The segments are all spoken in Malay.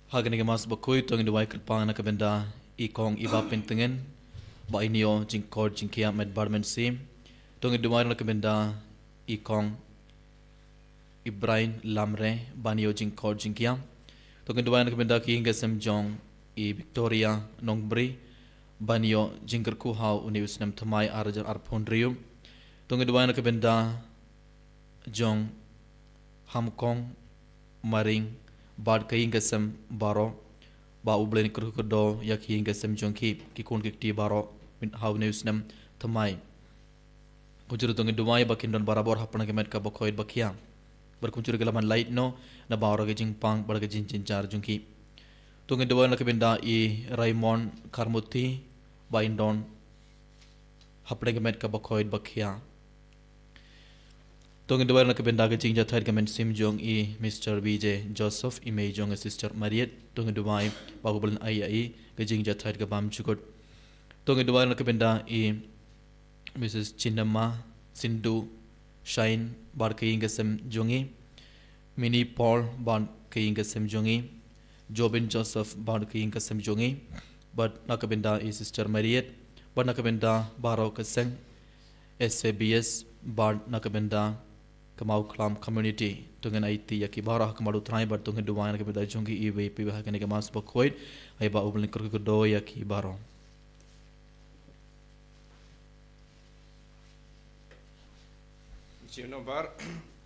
Hagan mas bakoi tong in wai kerpang na kabenda ikong iba pentengen ba inio jing kod jing kia med barmen sim tong in wai na kabenda ikong Ibrahim Lamre banio jing kod jing kia tong in wai na kabenda ki hingga sem jong I Victoria Nongbri banio jing kerku hau uni usnam thamai arajar arpon riu tong in wai na kabenda jong Hamkong Maring bad kain gasam baro ba ublen kurkudo ya kain gasam jongki ki kon ki baro min haw news nam thamai kujur tong duwai bakin don barabor hapna ke met ka bokhoid bakia bar kujur gelaman light no na baro ge jing pang bar ge jin jar jongki tong duwai na ke benda I Raymond Karmuti ba indon hapna ke met ka bokhoid bakia tong in na kabenda ga jingja thai gamen sim jong I Mr. BJ Joseph ime jong sister Mariet tong in dubai bagublan ai ga jingja thai ga bam chukot tong in na kabenda I Mrs. Chinama Sindhu Shine bar kainga sem jongi Mini Paul bar kainga sem jongi Jobin Joseph bar kainga sem jongi but nakabenda I sister Mariet but nakabenda baro kaseng SABS bar nakabenda Kamau Klam community tungan IT yaki barah kamalu trai bar tungan duwain ke beda jongi iwe piwa hakane ke mas bakoid ai ba ublen kurku do yaki baro Cino bar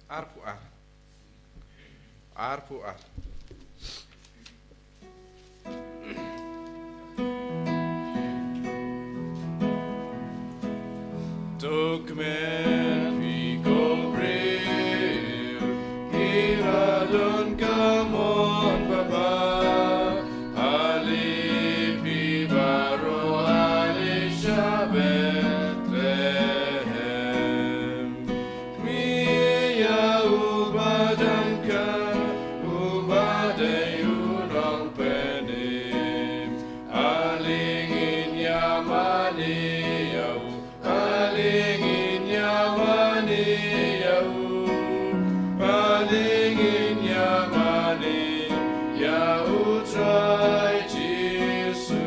arpu ar took me Don't come on, Baba. Ali Bibaro, Ali Shabetlehem. Mia Ubadamka, Ubadeyu Nong Penim. Aling in Yamani, Aling in Yamani, Aling in Yamani, Yahutrai Jesu.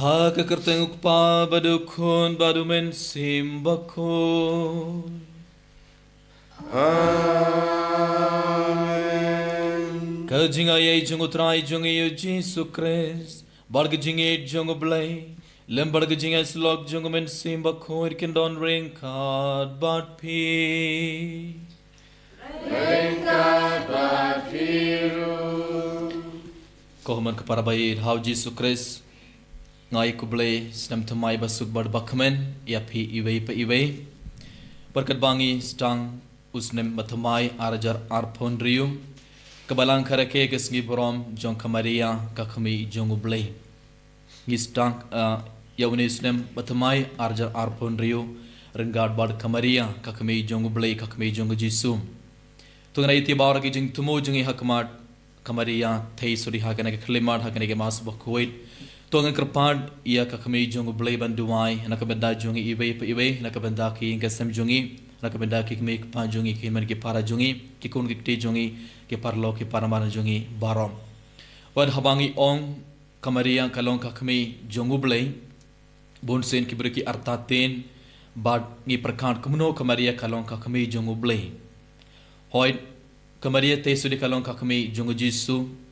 ha ka kertenguk pa badukun badumen sim bakun Amen. ka jinga ye jungu trai jungu yu Jesus Christ barg jinge jungu blay lembarg jinge slok jungu men sim bakun kin don ring card but pi Ringkat Bapiru. kohman ka parabai how Jesus Christ ngai kublay snam thamai basuk bad bakmen ya phi iwei pa iwei berkat bangi stang usnem mathamai arajar arphon riu kabalang kharake kesngi borom jong kamaria kakhmi jong ublay ngi stang ya unisnem mathamai arajar arphon riu rengad bad kamaria kakhmi jong ublay kakhmi jong jisu tungai ti bawra ki jing tumo jungi hakmat kamaria thei suri hakane ke khlimat hakane ke mas bakhoit Tuangan kerpad ia kakami jong ublay banduai nakabenda jongi iwe pa iwe nakabenda ki ngasam jongi nakabenda ki kami pa jongi ki man ki para jongi ki kun ki te jongi ki parlo ki paramana jongi barom wad habangi ong kamaria kalong kakami jong ublay bonsen ki berki artaten bad ngi perkan kumno kamaria kalong kakami jong ublay hoy kamaria te sudi kalong kakami jong jisu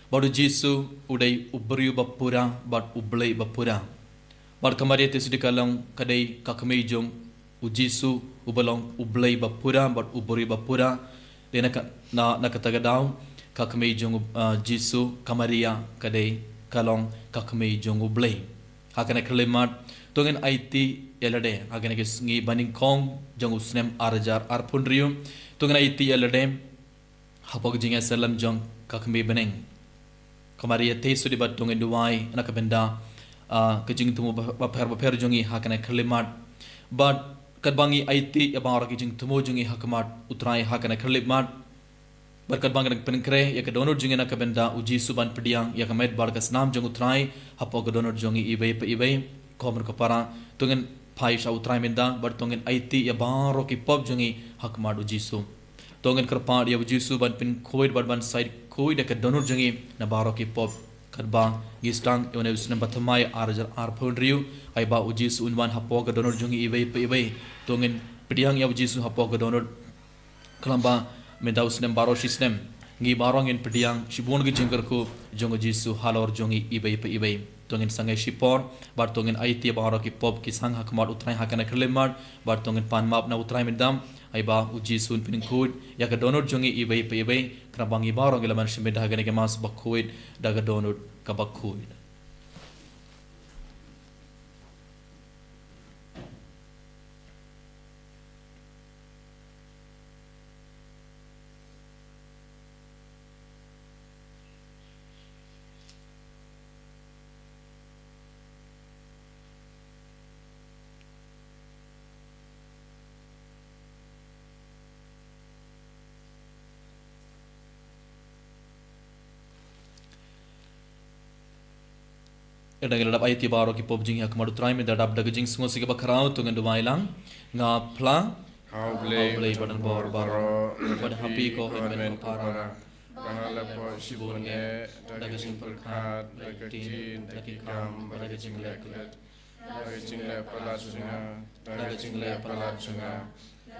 baru Jisu udai uberiu bapura bat ublay bapura bar kamaria te sudi kalong kadai kakami jong ujisu ubalong ublay bapura bat uberiu bapura dena na nakatagadau kakami jong Jisu kamaria kadai kalong kakami jong ublay hakana kalimat tongen IT elade hakana ngi baning kong jong usnem arajar arpunriu tongen IT elade hapog jinga salam jong kakami beneng kamaria te sudi bat tongen duai nakabenda kejing tumu baper jongi hakana kalimat but kadbangi IT yabang kejing tumu jongi hakamat utrai hakana kalimat berkat bangkan penkre ya ke donor jongi nakabenda uji suban pediang ya kamet barkas nam jong utrai hapo ke donor jongi ibai pa ibai komer kapara tungen phai sa utrai menda bar tungen IT ya baro ki pop jungi hak madu jisu tungen kerpa dia jisu ban pin khoid bar ban side khoid ka donor jungi na baro ki pop kadba gistang yone usne bathamai ar phondriu ai ba ujisu unwan hapo ka donor jungi ibai tungen pidiang ya ujisu hapo ka donor kalamba menda usne baro sisnem ngi barong in pidiang shibun gi jingkar ko jongo jisu halor jongi ibai tongin sangai shipor bar tongin IT baro ki pop ki sang hakmat utrai hakana krelemar bar tongin pan map na utrai medam ai ba uji sun pin kud ya ka donor jongi ibai krabangi baro gelaman shimeda hagane ke mas bakhuid daga donor ka bakhuid edang ladap IT baro ki pop jing hakmat utrai me dadap daga jing sungo sige bakrao tungen dumai lang nga pla How blay blame badan bor baro pada happy ko men para Bangala po sibunye daga simpul khat daga tin daga kam daga jingle palat sunga daga jingle palat sunga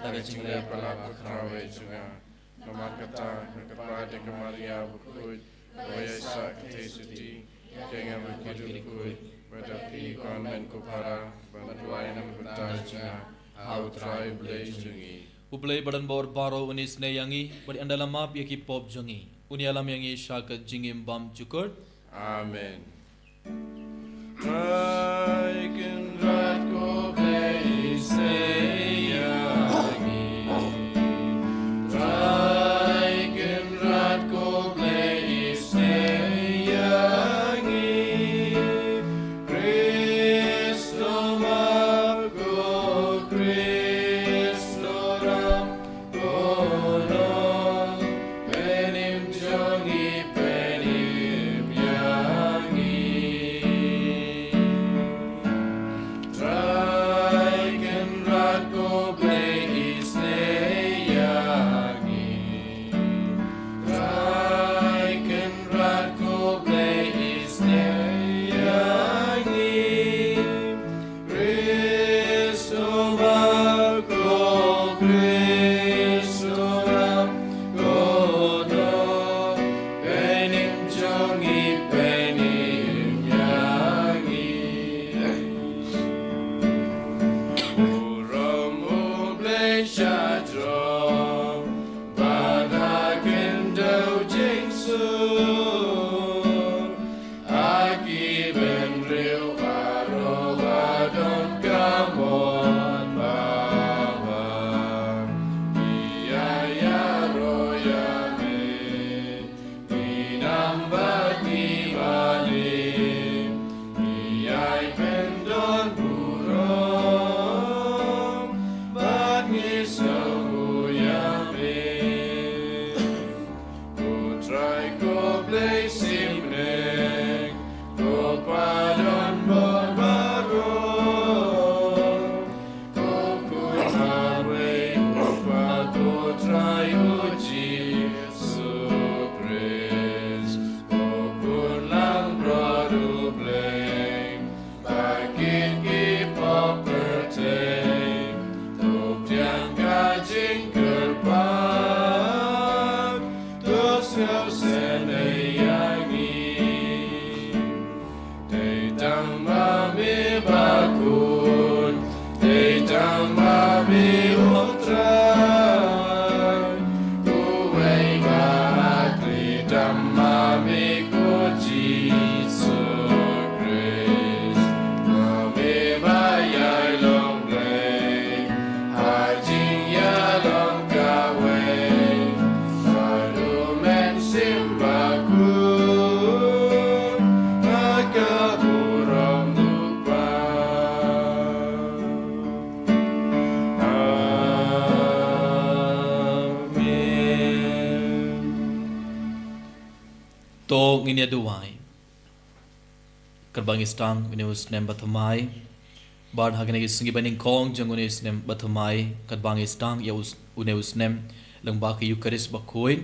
daga jingle palat krawe sunga namat kata kepada kemaria bukut boya sa ketesiti jangan berkuduk pada pi konven kupara bantuan nam bertanya how try blay sungi uplay badan bor baro unis ne yangi bari andala map yaki pop jongi uni alam yangi shaka jingim bam chukur Amen. I can write go play say I can write go play say Cristo Margo Cristo Ram Gono Penim Jongi Penim Yangi Try can write go play say Try can write go play Cristo Margo Cristo Ram Gono Penim Jongi Penim Yangi Uramu Blay Shadro Banakin Do Jingsu Aki Ben Rio Aro Adon Gamon Baba Iya Roya Me Inambat Ni Bali Iya Ben Don Burong Bat Ni Sahuya Me Try go play simnek go padon barbaro go kuharwe go try uji surprise go kulang brodu blame bakin ki property to tiang kajing kerpan dos ngau senayangi Tetang mami bakun Tetang mami utrai Kuwai bakli Dam mami kuji sukris Mami bayai long play Hajing ya long gawe Fadu men simbakun Maka burung lupa Amin to nginia duwai kerbangi stang winus nem bathamai Bad hagane ki singi baning kong jong unis nem bathumai kat bang istang ya uneus nem lang ba ki Eucharist bakoin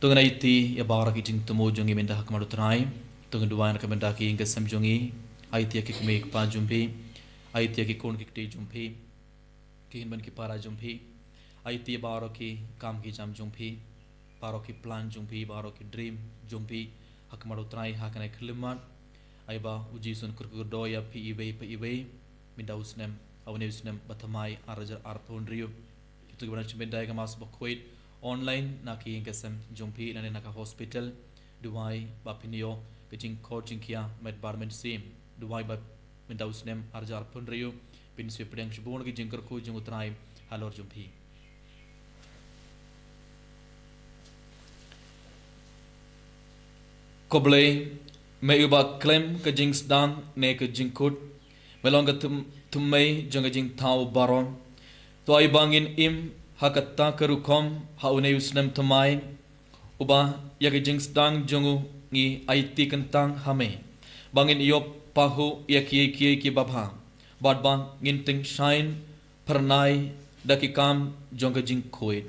tungan iti ya bara ki jing tumu jong i menda hakmadu trai tungan duwan ka menda ki inga sam jongi iti ki kmek pa jumpi iti ki kon ki te jumpi ki hinban ki para jumpi iti baro ki kam ki jam jumpi baro ki plan jumpi baro ki dream jumpi hakmadu trai hakane khlimat aiba uji sun kurkur ya pi ibe minda usnem awne usnem batamai arajar arpondrio itu gimana cimendai ka mas bakwait online naki ingasem jumpi nane naka hospital duai bapinio kejing coaching kia med barmen sim duai ba minda usnem arajar arpondrio pin se pedang shibon ki jingkar ko jing utrai halor jumpi koble me uba klem kejing sedang ne kejing kut melongga tumai janga jing tau baron to ai bangin im hakata karukom haune usnam tumai uba yaga jing stang jongu ngi IT kentang hame bangin iop pahu ki babha bad bang nginting shine pernai dakikam jonga jing koit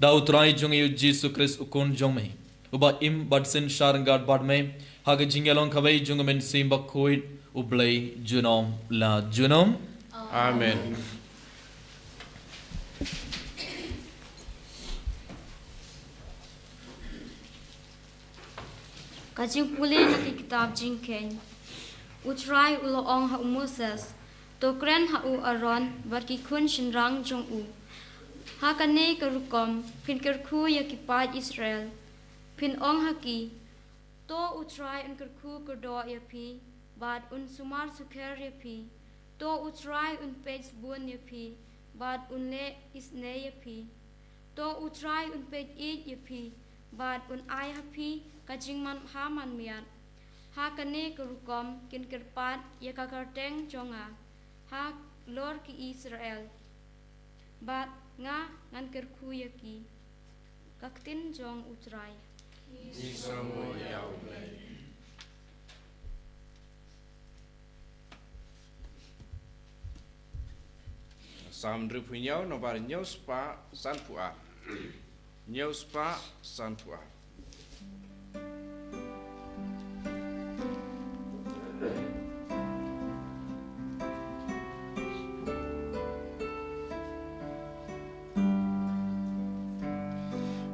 da utrai jongi yu Jesus Christ ukon jongme uba im badsen sharangad badme haga jing yalong kawai jonga men simba koit ublay junom la junom Amen. Kajing puli naki kitab jingken utrai ulo ong ha Moses tokren ha u Aaron barki kun shinrang jong u ha kane karukom pin kerku yakipat Israel pin ong haki to utrai un kerku kerdo yapi bad un sumar sukher yapi to utrai un page bun yapi bad un le isne yapi to utrai un page it yapi bad un ai hapi kajing man ha man miat ha kane kerukom kin kerpat ya kakarteng jonga ha lor ki Israel bad nga ngan kerku yaki kaktin jong utrai Isamu yaublay. Samdru punyau nobar nyau spa san pua. Nyau spa san pua.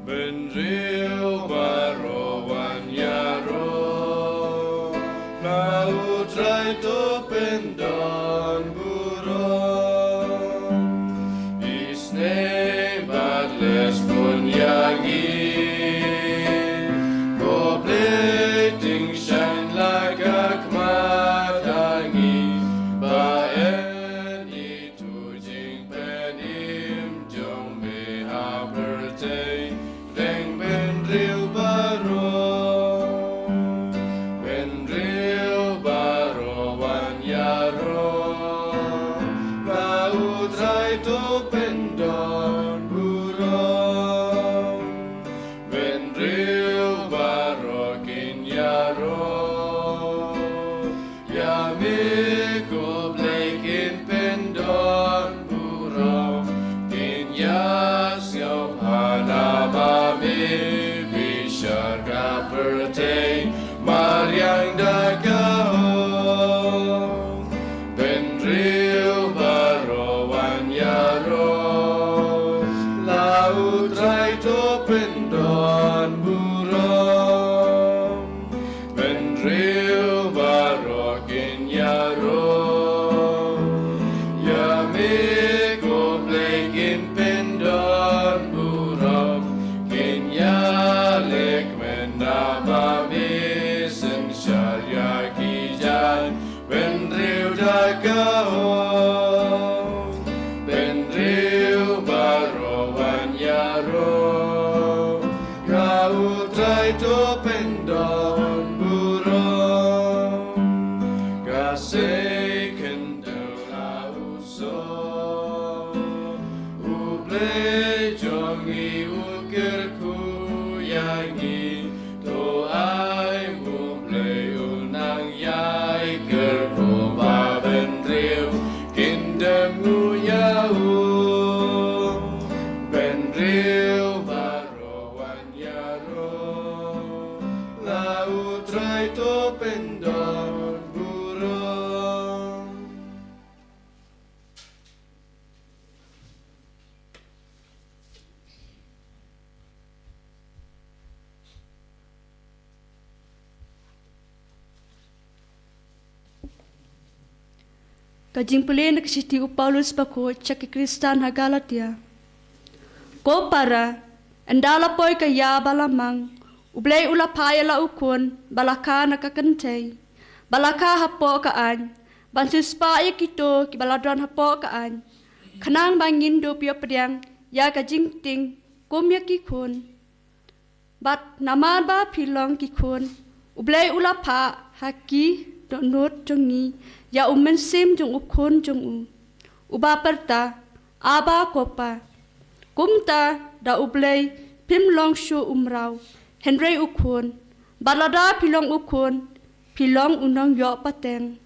Benril barowan yaro lau trai to pendon buron isne badles punyangi Oblating shine like a kmatangi baen itu jing penim jong me haberte Deng benril baro wan yaro laut rai to pendon burong benril baro kin yaro yami ko blekin pendon burong kin yas yau Mami bishar kaperte Maryang dagao Benril barowan yaro Laut rai to pendon burong da utrai to pendor burung. Kajing pulih nak siti Paulus bako caki Kristan ha Galatia. Ko para endala poi ka ya balamang ublay ula paya la ukun balaka nakakentay balaka hapo ka an bansus pa ya kito ki baladron hapo ka an kanang bangin do pio pediang ya kajing ting kum ya ki kun bat namar ba pilong ki kun ublay ula pa haki donut jongi ya sim jong ukun jong uba perta aba kopa kumta da ublay pim long shu umrau henry ukun balada pilong ukun pilong unong yo pateng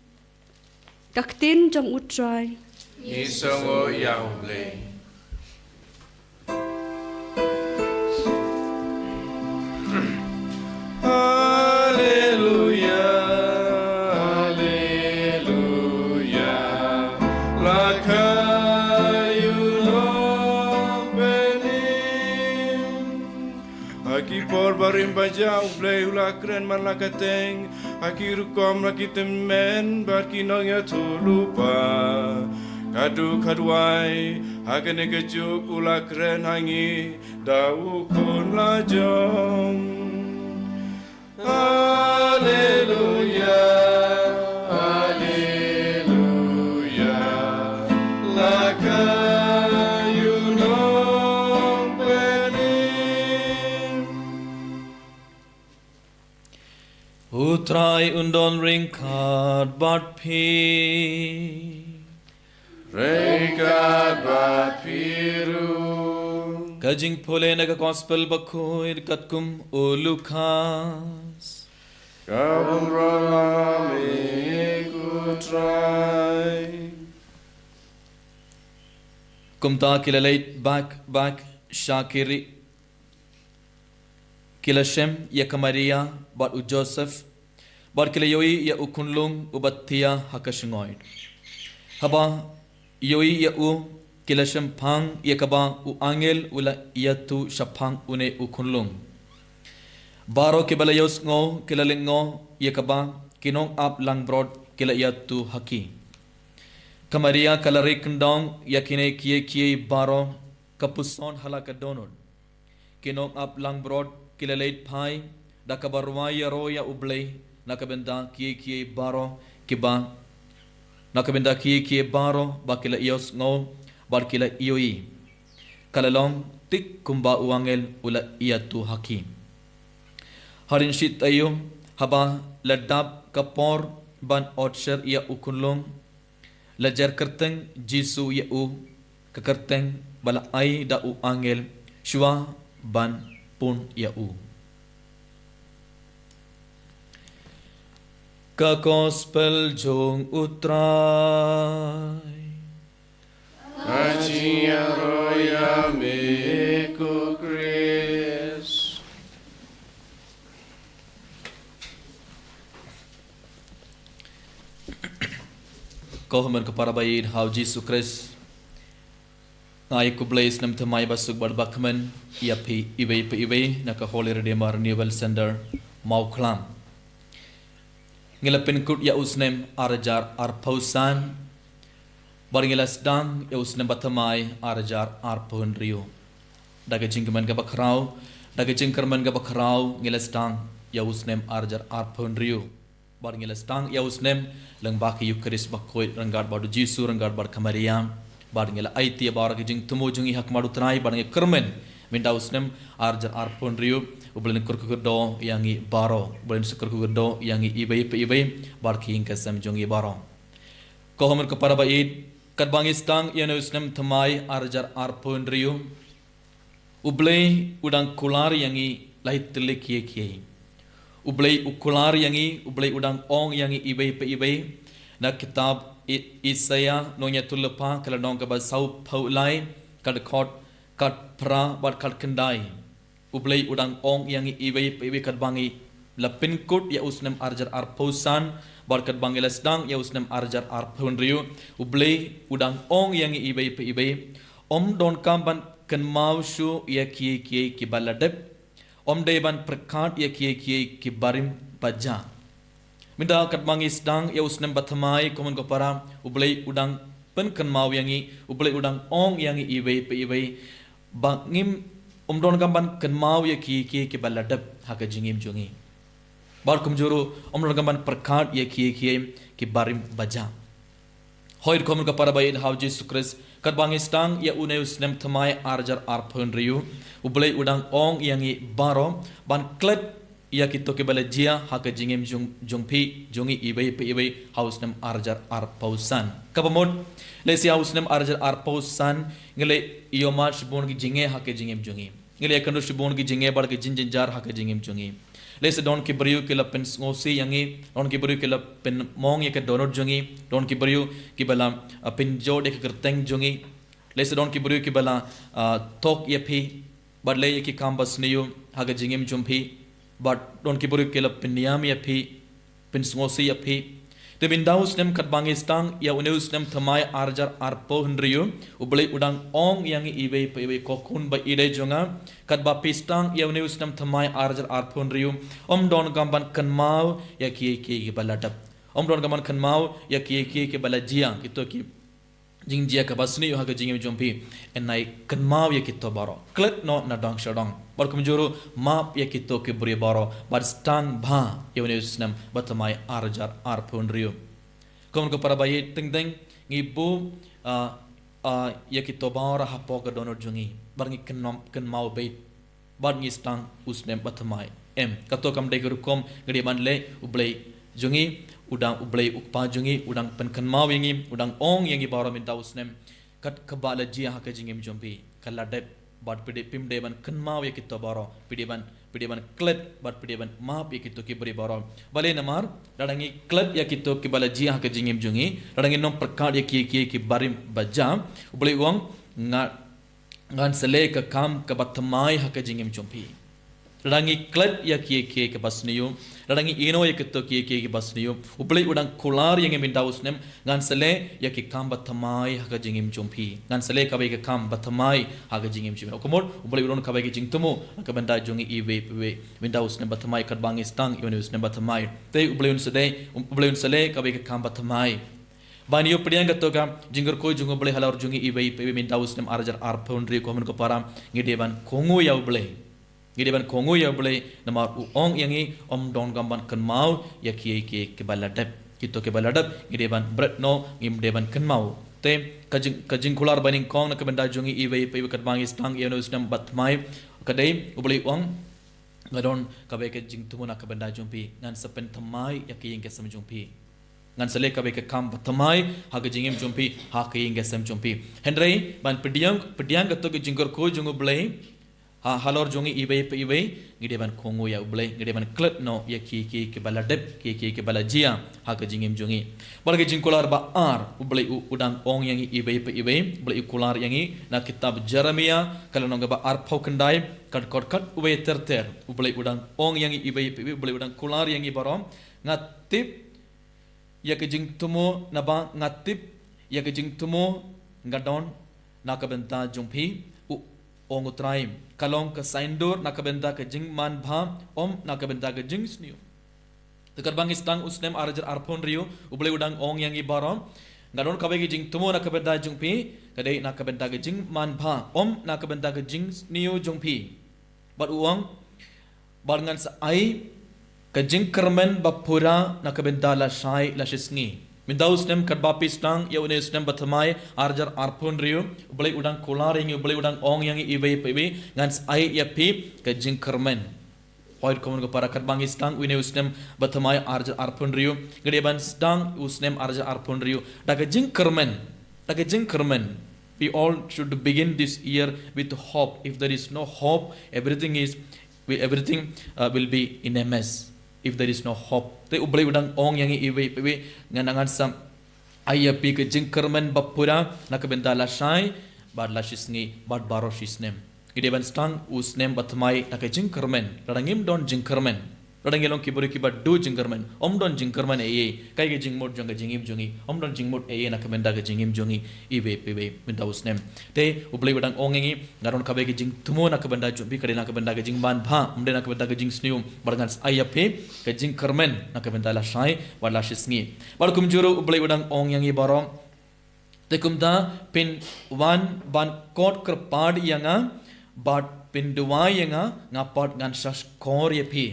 kaktin jong utrai Isongo Yahweh. Barim baja ublay hula kren man lakateng aki rukom laki temen barki nong ya tulupa kadu kadwai hakane kejuk ula kren hangi dau kun lajong haleluya haleluya lakayu nong Utrai undon ringkat bat pi Ringkat bat piru Kajing pole naga gospel bakuir katkum o Lukas Kabung rolami kutrai Kumta kilalait back Shakiri Kila Shem ya Kamaria bat u Joseph bat kila yoi ya u kunlung u batia hakashingoid haba yoi ya u kila Shem pang ya kaba u angel ula ya tu shapang une u kunlung baro kibala yos ngo kila lingo ya kaba kinong ap lang brod kila ya tu haki Kamaria kala rikndong ya kine kie baro kapuson halaka donor kinong ap lang brod kilalait pai dakabarwaya roya ublay nakabenda kie baro kiba nakabenda kie baro bakila ios ngo barkila ioi kalalong tik kumba uangel ula iatu haki harin shit ayo haba ladab kapor ban otsher ia ukunlong lajar kerteng jisu ya u kekerteng bala ai da u angel shua ban pun ya u ka gospel jong utrai Aji roya meku Chris Kohaman kepada bayi hau Jesu Kristus Ngai ku blaze nam thamai basuk bar bakman ia pi ibai naka Holy Redeemer Renewal Center mau klam ngila pin kut ya usnem arajar arpausan bar ngila sedang ya usnem bathamai arajar arpun rio daga jingman ga bakrau daga jingkerman ga bakrau ngila sedang ya usnem arajar arpun rio bar ngila sedang ya usnem lang baki Eucharist bakoi ranggar badu Jesu ranggar bar kamariam barangela aitia barang jing tumu jing ihak madu tanai barang kermen minda usnem arjar arpon riu ublen kurku do yangi baro ublen kurku do yangi ibai barki ingkasam jongi baro ko homer ko para bait kat bangistang yan usnem thamai arjar arpon riu ublei udang kular yangi lait telik kie ublei ukular yangi ublei udang ong yangi ibai na kitab Isaya nonya tulepa kala nong ka ba sau paulai kad khot kad pra bat kad kendai ublei udang ong yang ibai kad bangi lapin kut ya usnem arjar arpausan barkat bangila sedang ya usnem arjar arpaun riu ublei udang ong yang ibai pe ibai om don kamban kan mau shu ya kie ki baladep om deban perkat ya kie ki barim paja minda kat bangi sedang ya usnem bathamai komen ko para ublei udang pen kan mau yang ublei udang ong yang ibai pe ibai bangim om don kamban kan mau ya kie ki baladep haka jingim jungi bar kumjuru om don kamban perkat ya kie ki barim baja hoir komen ko para bayin hauji sukres kat bangi stang ya une usnem thamai arjar arphun riu ublei udang ong yangi baro ban klet ya kito ke bala jia haka jingem jungpi jungi ibai pe ibai hausnem arjar arpausan kabamod lesi hausnem arjar arpausan ngele iyomar shibon gi jinge haka jingem jungi ngele kando shibon gi jinge bar gi jinjar haka jingem jungi lesi don ki bariu ke lapen ngosi yangi don ki bariu ke lapen mong ya ke donor jungi don ki bariu ki bala pin jode ke kerteng jungi lesi don ki bariu ki bala tok ya phi badle ya ki kambas niyu haka jingem jumpi but don ki bariu ke lapen niam ya phi pin ngosi ya phi te bindaus nem kat bangi stang ya uneus nem thamai arjar arpo hendriu ublei udang ong yang ibe pe ibe kokun ba ide jonga kat ba pistang ya uneus nem thamai arjar arpo hendriu om don gamban kan mau ya ki baladap om don gamban kan mau ya ki balajia kito ki jingjia ka basni yo ha ga jingem jompi enai kan mau ya kito baro klet no na dang shadang bar kumjuru map ya kito ke buri baro bar stang bha ya uneus nem batamai arjar arpo hendriu kom ko para bayi ting ting ngibu ya kito bara hapo ka donor jungi bar ngi kan mau bait bar ngi stang usnem batamai kato kam de gurukom gede manle ublei jungi udang ublei ukpa jungi udang penkan mau yangi udang ong yangi bara minta usnem kat kebala jia ha ka jingem jompi kaladep bad pide pimde ban kan mau ya kito baro pide ban klet bad pide ban map ya kito ki beri baro bale namar dadangi klet ya kito ki bala jia ha ka jingem jungi dadangi nom perkat ya ki barim baja ublei uang ngan sele ka kam ka batmai ha ka jingem jompi dadangi klet ya ki ke basniyo dadangi ino ya kito ki basniyo ublei udang kular yang minta usnem ngan sele ya ki kam batmai ha ka jingem jompi ngan sele ka bai ka kam batmai ha ka jingem jompi komor ublei udon ka bai ki jingtumo ka benda jongi iwe minta usnem batmai kat bangi stang yone usnem batmai te ublei un sele ka bai ka kam batmai Banyo pediang katoka jingger ko jungo boleh halar jungi iwe minta usnem arjar arpondri ko men ko param ngideban kongu ya ublei ngideban kongu ya ublei namar ong yangi om don gamban kan mau ya ki ke baladap kito ke baladap ngideban bretno ngimdeban kan mau te kajing kular baning kong na kabenda jungi iwe kat bangi stang ya no usnem batmai kadai ublei ong ngadon kabe ke jing tumuna kabenda jumpi ngan sepen thamai ya ki yeng ke sam jumpi ngan sele kabe ke kam batmai ha ke jingem jumpi ha ke yeng ke sam jumpi hendrei ban pediang kato ke jingger ko jungo blei ha halor jongi ibe ngideban kongo ya ublei ngideban klet no ya ki ke baladep ki balajia ha ke jingem jongi balage jingkular ba ar ublei udang ong yang ibe ublei kular yang na kitab Jeremia kalau nong ba ar phau kendai kat ube ter ublei udang ong yang ibe ublei udang kular yang barom ngatip ya ke jing tumo na ba ngatip ya ke jing tumo ngadon na ka benta jumpi ong utrai kalong ke saindur nak benda ke jing man bha om nak benda ke jing sniu tekar bang istang usnem arjar arpon riu ublei udang ong yang ibarom ngadon kabe ke jing tumo nak benda jungpi kadai nak benda ke jing man bha om nak benda ke jing sniu jungpi bat uang barengan sai ke jing kermen bapura nak benda la sai la shisngi Mindaus nem kat bapi stang ya unes nem bathamai arjar arpon riu ublei udang kular yang ublei udang ong yang ibe ngan ai ya pi ke jing kermen hoid komun ko para kat bangi stang unes nem bathamai arjar arpon riu gede ban stang usnem arjar arpon riu daga jing kermen we all should begin this year with hope if there is no hope everything will be in a mess if there is no hope te ublei udang ong yang iwe nganangan sam ayya pi ke jingkermen bapura nak benda la shai bad la shisngi bad baro shisnem gideban stang usnem batmai nak jingkermen radangim don jingkermen radang gelong kibori kiba du jingkerman omdon jingkerman kai ge jingmod jong ge jingim jongi omdon jingmod na kabenda ge jingim jongi ibe pebe mindaus nem te ublei wadang ongengi ngaron kabe ge jing tumo na kabenda jumbi kadena kabenda ge jing ban bha umde na kabenda ge jing snium bargan ayape ge jingkerman na kabenda la shai wala shisngi bar kumjuru ublei wadang ongengi barom te kumda pin wan ban kot kerpad yanga bat pin duwa yanga ngapat ngan sas kor yepi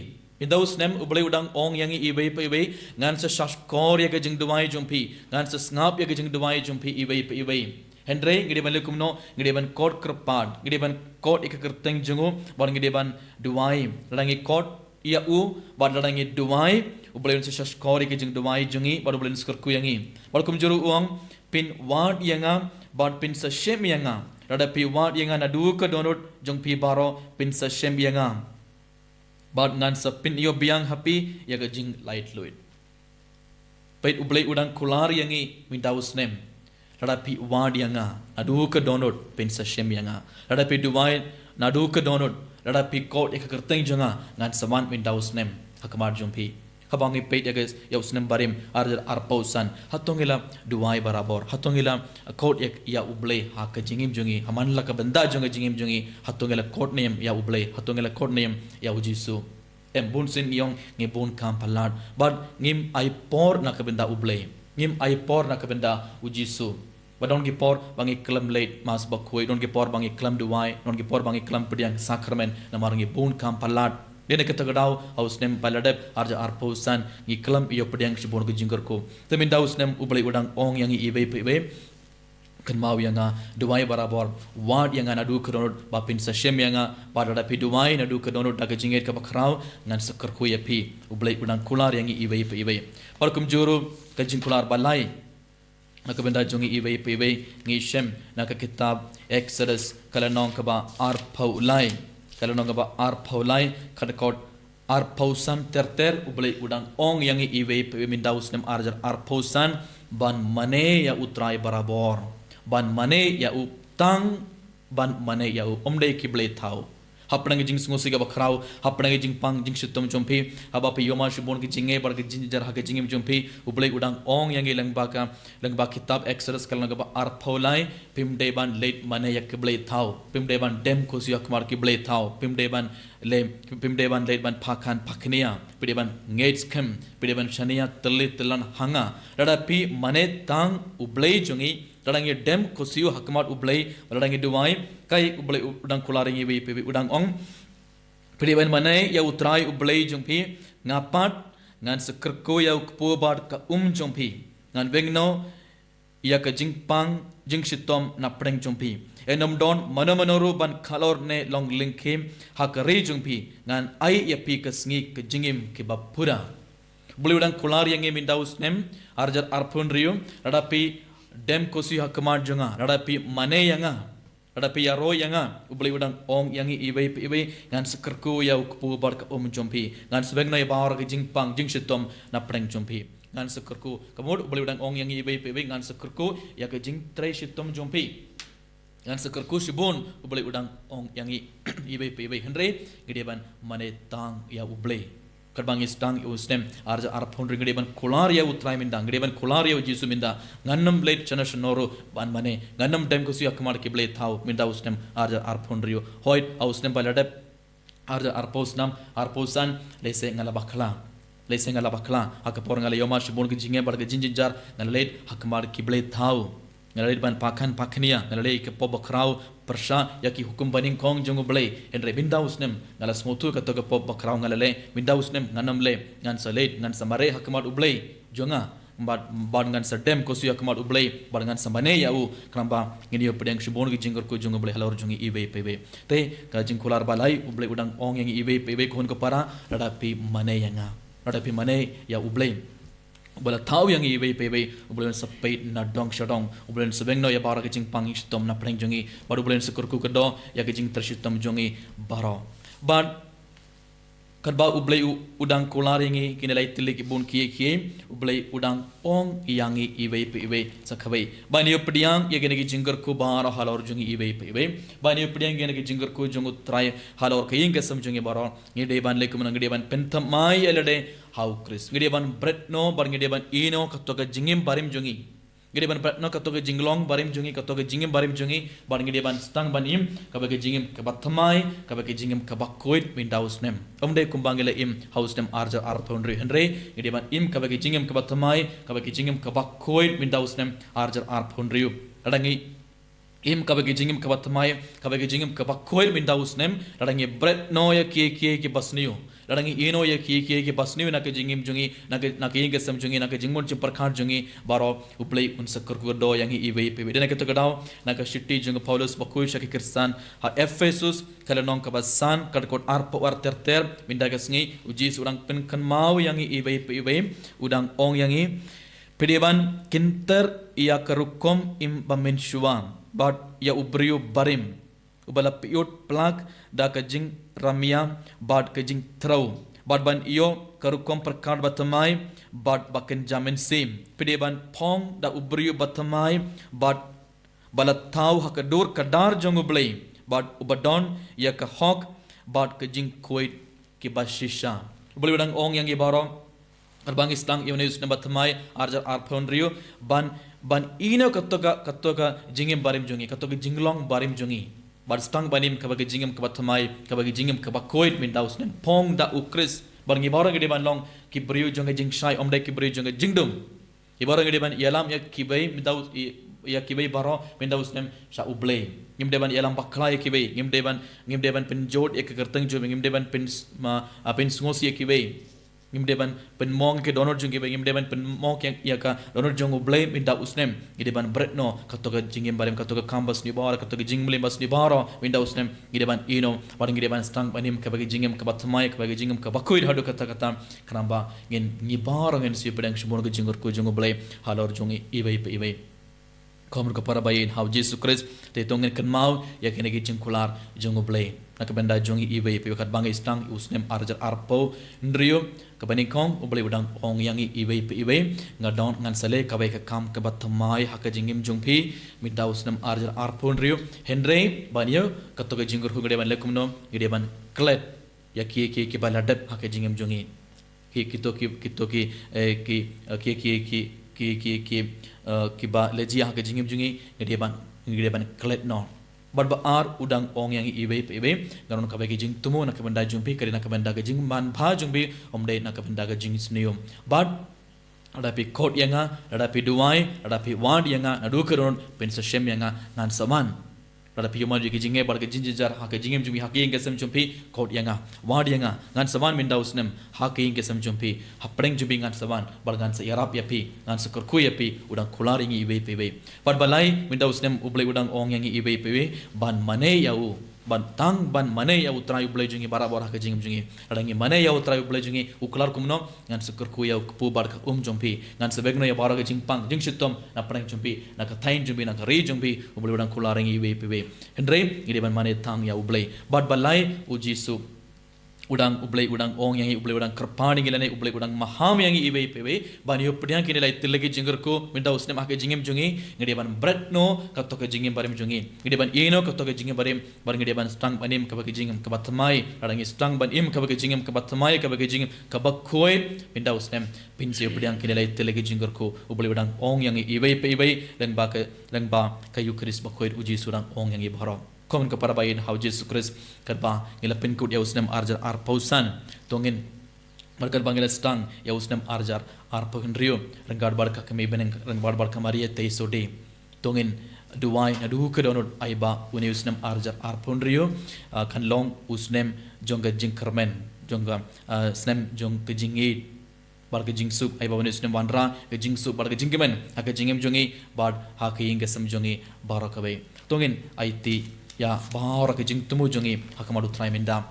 Indaus nem ublei udang ong yangi ibai pa ibai ngan sa shaskor ya gajing duwai jumpi ngan sa ngap ya gajing duwai jumpi ibai pa ibai Hendrei ngide ban lekumno ngide ban kot kerpad ngide ban kot ikakerteng jungu bar ngide ban duwai ladangi kot ia u bar ladangi duwai ublei sa shaskor ya gajing duwai jungi bar ublei skorku yangi bar kumjuru uang pin wad yanga bar pin sa shem yanga rada pi wad yanga nadu ka donut jungpi baro pin sa shem yanga Bad ngan sa pin iyo biang happy ya gajing light luit. Pait ublei udang kular yangi mindaus nem. Lada pi wad yanga nadu ke donut pin sa shem yanga. Lada pi duwai nadu ke donut. Lada pi kot ya kerteng janga ngan saman mindaus nem. Hakamar jumpi. Kabangi pait ya guys ya usnem barim arpausan. Hatongila duwai barabor. Hatongila kot ya ublei ha kajingim jungi. Haman la ka benda junga jingim jungi. Hatongila kot nem ya ublei. Hatongila kot nem ya ujisu. Bun sin yong ngebun kam palat. But ngim ai por na ka benda ublei. Ngim ai por na ka benda ujisu. But don't give por bangi klam late mas bakui. Don't give por bangi klam duwai. Don't give por bangi klam pediang sakramen. Namarang bun kam palat. Dia nak kata kedau haus nem paladep arja arpausan ngi kelam iyo pediang sibon ke jingkerku. Temin daus nem ublei udang ong yang ibe ibe kan mau yang duai barabor wad yang adu kedonot bapin sa shem yang pada pi duai nadu kedonot dak jingit ke bakrau ngan sekerku ya pi ublei udang kular yang ibe ibe. Parkum juru ke jingkular balai nak benda jongi ibe ibe ngi shem nak kitab Exodus kalanong ke ba arpaulai kalau nong ba arpaulai kadakot arpausan terter ublei udang ong yang iwe mindaus nem arjar arpausan ban mane ya utrai barabor ban mane ya utang ban mane ya omdei kiblei thau hapnang jing sungosi ga bakrau hapnang jing pang jing sutum jompi haba pe yoma shibon ki jinge bar ki jinjar ha ki jingim jompi ublei udang ong yang langba kitab Exodus kalna ga arpaulai pimde ban late mane ya kiblei thau pimde ban dem ko siya kumar kiblei thau pimde ban late ban pakhan pakhnia pimde ban ngates kem pimde ban shania telan hanga rada pi mane tang ublei jungi Dadangi dem kosiu hakmat ublei dadangi duai kai ublei udang kularingi we udang ong pediban manai ya utrai ublei jungpi ngapat ngan sekerko ya kpu bad ka jungpi ngan bengno ya ka jingpang jingsitom na preng jungpi enom don manomanoru ban khalor ne long linkim hakari jungpi ngan ai ya pi ka sngi ka jingim ke bapura ublei udang kularingi mindaus nem arjar arpun riu radapi dem kosi hakmat jonga radapi mane yanga radapi yaro yanga ublei udang ong yangi ibai ngan sekerku ya ukpu bar ka jompi ngan sebegna ya bawar ke jingpang jingsitom na preng jompi ngan sekerku kemud ublei udang ong yangi ibai ngan sekerku ya ke jing trai sitom jompi ngan sekerku sibun ublei udang ong yangi ibai henre gedeban mane tang ya ublei Kerbangi stang usnem arja arpon ringdeban kularia utrai minda ngdeban kularia jisu minda ngannam blade chana shonoro ban mane ngannam dem kusi akmar ki blade thau minda usnem arja arpon rio hoit ausnem baladep arja arposan lese ngala bakla akapor ngala yoma shibon ki jinge bar ki jinjar ngala late hakmar ki blade thau ngala ban pakhan pakhnia ngala le ke pobakrau persha yaki hukum baning kong jongu blei enre bindaus nem ngala smotu ka to pop bakrau ngala le bindaus nem nganam le ngan salet ngan samare hakmat ublei jonga bad ngan sadem kosu hakmat ublei bad ngan samane ya u kramba ngini pedeng shibon gi jingor ko jongu blei halor jongi ibe pebe te ka jingkular balai ublei udang ong yang ibe pebe kon ko para radapi mane yanga radapi mane ya ublei Bala tahu yang ibai pebe ubulan sepait na dong shadong ubulan sebeng no ya bara kecing pangi shitom na preng jongi baru ubulan sekurku kedo ya kecing tershitom jongi baro but Kadba ublay udang kularingi kinalay tilik ibun kiye ublay udang ong iyangi ibay pe ibay sakabay baniyo pediang ya genegi jingger ku baro halor jungi ibay pe ibay baniyo pediang genegi jingger ku jungu try halor kayin gesam jungi baro ngide ban lekum ngide ban pentam mai elade how Chris ngide ban bread no bar ngide ban ino katoka jingim barim jungi ngide ban bread no katoka jinglong barim jungi katoka jingim barim jungi bar ngide ban stang banim kabage jingim kabathamai kabage jingim kabakoid windows nem omde kumbangile im house nem arja arthondri henre ngide ban im kabage jingim kabathamai kabage jingim kabakoid windows nem arja arthondri adangi im kabage jingim kabathamai kabage jingim kabakoid windows nem adangi bread no ya ki basniyo Ladangi ino ya ki basniu nak jingim jungi nak ing gesam jungi nak jingmon ci perkhar jungi baro uplay un sakar ku do yang i wei pe dena keto gadau nak shitti jung Paulus bakui shaki kirsan ha Ephesus kalanong kabasan kadkot arpo war terter minda gasngi uji surang pen kan mau yang i wei pe udang ong yang i pediban kinter ia kerukom im bamin shuang but ya ubriu barim ubala piut plak da kajing ramia bad kajing trau bad ban iyo karukom perkar batamai bad baken jamin sim pedeban pong da ubriu batamai bad balatau hakadur kadar jong ublay bad ubadon ya ka hok bad kajing kuit ki bashisha ublay udang ong yang ibaro arbang islang yunus na batamai arjar arphon rio ban ino katoka jingim barim jungi katoka jinglong barim jungi bar stang banim kabagi jingam kabathamai kabagi jingam kabakoid min daus nem pong da ukris barngi barang gede ban long ki briu jonga jing shai omdai ki briu jonga jingdum ki barang gede ban yalam ya kibai min daus ya kibai baro min daus nem sha ublay ngim deban yalam bakla ya kibai ngim deban penjod ya kerteng jo ngim deban pen sngosi ya kibai ngim deban pen mong ke donor jung kibai ngim deban pen mong ya ka donor jong ublay min daus nem gideban bretno katoka jingim barem katoka kambas ni bar katoka jingmle bas ni baro min daus nem gideban ino baring gideban stang banim kabagi jingim kabatmai kabagi jingim kabakoid hadu kata karamba ngin ni baro ngin si pedang shumon ke jingor ko jong ublay halor jongi ibai komur ko parabayin how Jesus Christ te tongin kan mau ya kene gi jingkular jong ublay nak benda jongi ibai pe kat bangai stang usnem arjar arpo ndrio kabani kong ublay udang ong yang ibai pe ibai ngadon ngan sale kabai ka kam ka batamai haka jingim jongpi midda usnem arjar arpo ndrio henre banyo katoga jingur hu gede ban lekumno gede ban klet ya ki baladap haka jingim jongi ki ba leji haka jingim jongi gede ban klet no bad ba ar udang ong yang ibai pe garon ka bagi jing tumo nak benda jumpi kari nak benda ga jing man pha jumbi omdai nak benda ga jing snium bad ada pi kot yanga ada pi duai ada pi wad yanga nadu karon pen sa shem yanga nan saman ada pi yoma ji jinge bar ga jinjar ha ga jingem jumbi ha ke ngesam jumpi kot yanga wad yanga ngan saman min dausnem ha ke ngesam jumpi ha preng jumbi ngan saman bar gan sa yarap yapi ngan sa kurku yapi udang kularingi ibai pe bad balai min dausnem ublai udang ong yang ibai pe ban mane yau ban tang ban mane yau trai ublai jungi barabor ha ka jingem jungi adangi mane yau trai ublai jungi uklar kumno ngan sa kurku yau pu bar ka jumpi ngan sa begno ya bar ga jingpang jing shitom na preng jumpi na ka thain jumbi na ka ri jumbi ublai udang kularingi ibai pe Hendrai ngide ban mane tang ya ublay bad balai uji su udang ong yang ublay udang kerpani ngilane ublay udang maham yang ibai pewe ban yo pediang kini lai tilagi jingger ko minda usne make jingem jungi ngide ban bread no katoka jingem barim jungi ngide ban ino katoka jingem barim bar ngide ban stang banim kabagi jingem kabatmai adangi stang ban im kabagi jingem kabatmai kabagi jingem kabakoi minda usne pinse pediang kini lai tilagi jingger ko ublay udang ong yang ibai pewe dan ba kayu kris bakoi uji surang ong yang ibharo komen kepada bayin how Jesus Christ kerba ngilapin kut ya usnem arjar arpausan tongin mereka bangila stang ya usnem arjar arpauhenrio renggar barka kami beneng renggar barka maria teisode tongin duai nadu kedonod aiba uni usnem arjar arpauhenrio kan long usnem jongga jingkermen jongga snem jong kejingit barga jingsuk aiba uni usnem wanra kejingsuk barga jingkemen haka jingem jongi bad haka ingesam jongi barakabai tongin aiti ya bahara ke jing tumu jongi hakamadu trai mindam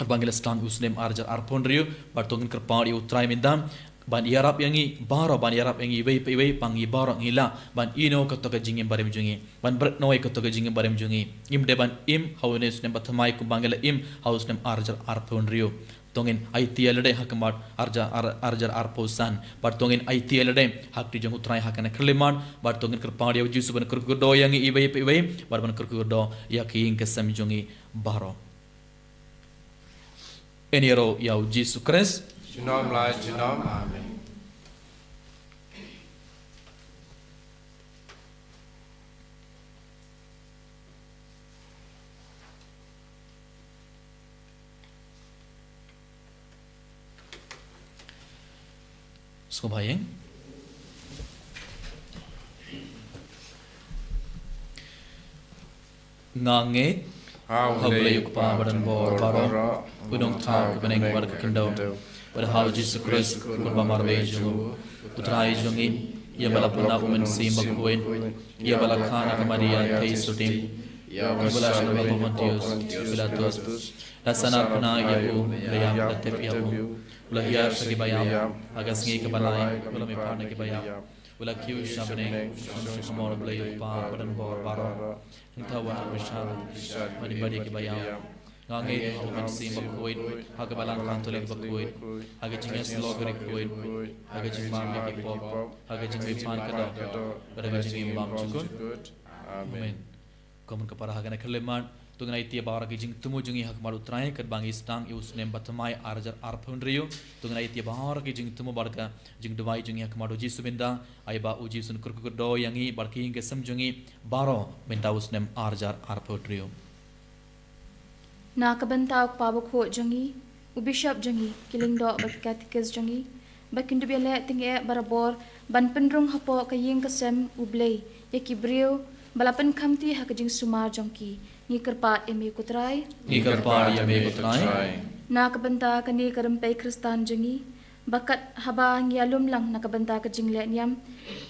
arbangila stang usnem arjar arpondrio bartongin kerpadi utrai mindam ban yarap yangi baro ban yarap yangi ibai pangi baro ngila ban ino katoka jingim barim jongi ban bretnoi katoka jingim barim jongi im deban im hawnes nem bathamai kumbangila im hausnem arjar arpondrio tongin ITL de hakmat arjar arposan bar tongin ITL de hak di jong utrai hakana kliman bar tongin kerpang dia uji suban kerkudo yang ibai bar ban kerkudo yakin kesam jongi baro eniro ya uji sukres Jinom lai jinom. Amen. Sobayeng nganget Hablay pa badan bor baro punong thar beneng bar kendo pada hal Jesus Christ kurba marbe jungu utrai jungi ia bala puna umen sim bakuin ia bala khana ka Maria kai sutim ia bala shana ba Pontius Pilatus rasana puna ia u layam tatep ia u ulahia sagi bayam agas ngi ka balai ulam me parne ki bayam ulah kiu shabne shamor blay pa badan bor baro Intawan bersar, mani badi ke bayam. Ngangai umen sim bakuin, haga balang kantolek bakuin, haga jingas logeri kuin, haga jimbam ke pop, haga jingwi pan kada, haga jingwi bam cukun. Amen. Komun kepada haga nak leman, tungan itu bawa ke jing temu jungi hak malu trai kat bangi stang ius nem batamai arjar arpun riu, tungan itu bawa ke jing temu barga jing dewai jungi hak malu jisu benda, aiba uji sun kurkudo yangi barki hingga sem jungi baro benda us nem arjar arpun riu. Na kabantau pabuk ho jangi, ubishap jangi, kiling do bakatikas jangi, bakindu bele tingge barabor, ban pendrung hapo kaying kasem ublay, yaki brio, balapan kamti hakajing sumar jangki, ni kerpat emi kutrai, na kabanta kani karampai kristan jangi, bakat haba ngialum lang na kabanta kajing le niam,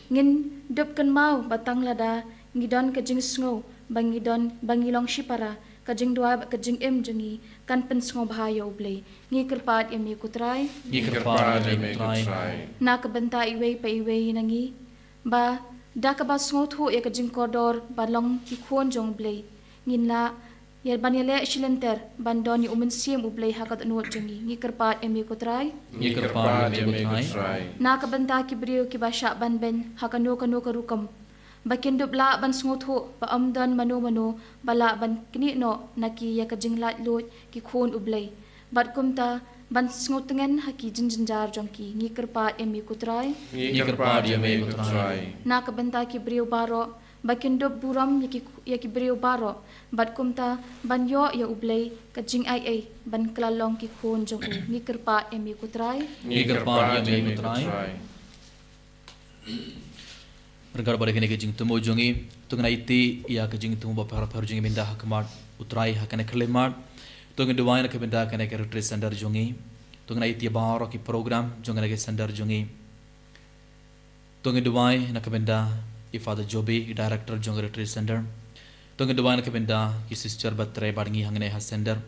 ngin dupkan mau batang lada, ngidon kajing sngo, bangilong shipara, kajing dua kajing jangi kan pensngo bahaya ublay ngi kerpat emi kutrai na kabanta iway pa iway nangi ba da ka ba sngo thu ya kajing kodor balong ki khon jong blay ngin la yer banile shilenter bandoni umen sim ublay hakat anot jangi ngi kerpat emi kutrai na kabanta ki brio ki basha ban ben hakano kano karukam Bakin dubla ban sngotho ba amdan mano bala ban kini no naki ya kajing lat lot ki khon ublay bat kumta ban sngotengen haki jinjar jongki ngi kerpa emi kutrai na kabanta ki brio baro bakin dub buram yaki brio baro bat kumta ban yo ya ublay kajing ai ban klalong ki khon jong ngi kerpa emi kutrai Perkara pada kini kejing temu jungi, tungan iti ia kejing temu bapa harap jungi benda hakmat utrai hakane kelemat, tungan dua yang kebenda hakane retreat center jungi, tungan iti bahar ki program jungan ke center jungi, tungan dua yang kebenda ki Father Joby director jungi retreat center, tungan dua yang kebenda ki sister batre baringi hangane has center,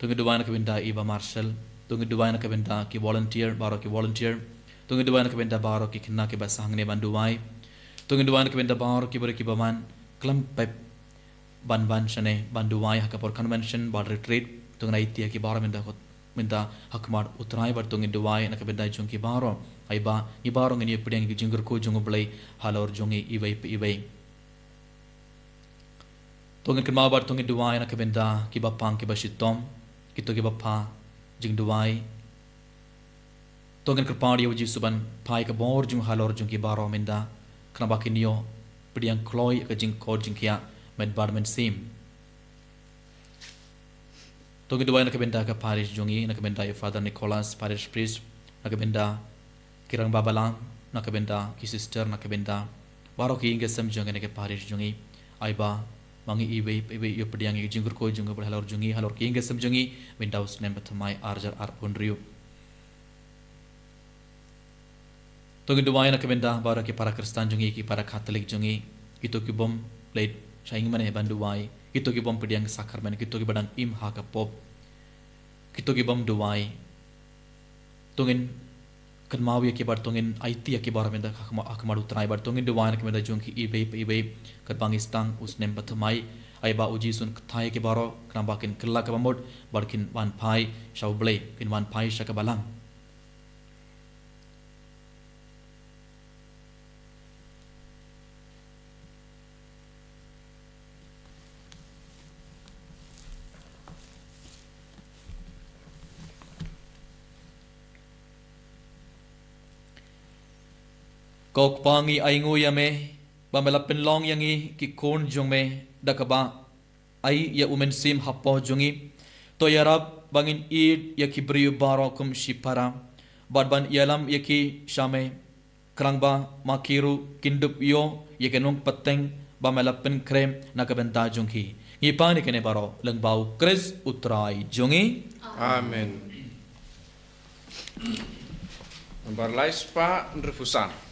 tungan dua yang kebenda Iba Marshall, tungan dua yang kebenda ki volunteer bahar ki volunteer, tungan dua yang kebenda bahar ki kena ke bahasa hangane banduai. Tungan duan ke benda bahar ki berki baman klam pep ban shane banduai hakapor convention bar retreat tungan aitia ki bahar minta hakmar utrai bar tungan duai nak benda jung ki bahar aiba i bahar ngini pedang ki jinggur ko jung blai halor jungi ibai tungan kenma bar tungan duai nak benda ki bapang ki basitom kito ki bapa jing duai tungan kerpadi uji suban pai ka bor jung halor jung ki bahar minda Kena baki niyo pediang kloi ke jing kod jing kia med barmen sim. Togi dua nak benda ke parish jungi nak benda Father Nicholas parish priest nak benda kirang babalang nak benda ki sister nak benda baro ki inge sem jungi nak parish jungi aiba mangi ibe yo pediang jing ko jungi halor jungi halor ki inge sem jungi benda us nem batamai arjar arpun riu. Togi dua yang kebenda bara ki para Kristen jungi ki para Katolik jungi itu ki bom late saing mane banduai itu ki bom pediang sakramen itu ki badang im ha ka pop itu ki bom duai tungin kan mau ya ki bar tungin IT ya ki bar menda akmaru trai bar tungin dua yang kebenda jungi ibe kat bangistang usnem batamai ai ba uji sun thai ke baro kna bakin kella ka bamot barkin wan phai shau ble kin wan phai shaka balang kok pangi ai ngu yame ba melapin long yangi ki kon jong me dakaba ai ya umen sim hapo jongi to yarab bangin id ya ki briu barokum shipara badban yalam ya ki shame krangba makiru kindup yo ya kenong pateng ba melapin krem nakabenta jongki ngi pani kene baro lengbau kres utrai jongi Amen. Barlais pa refusan.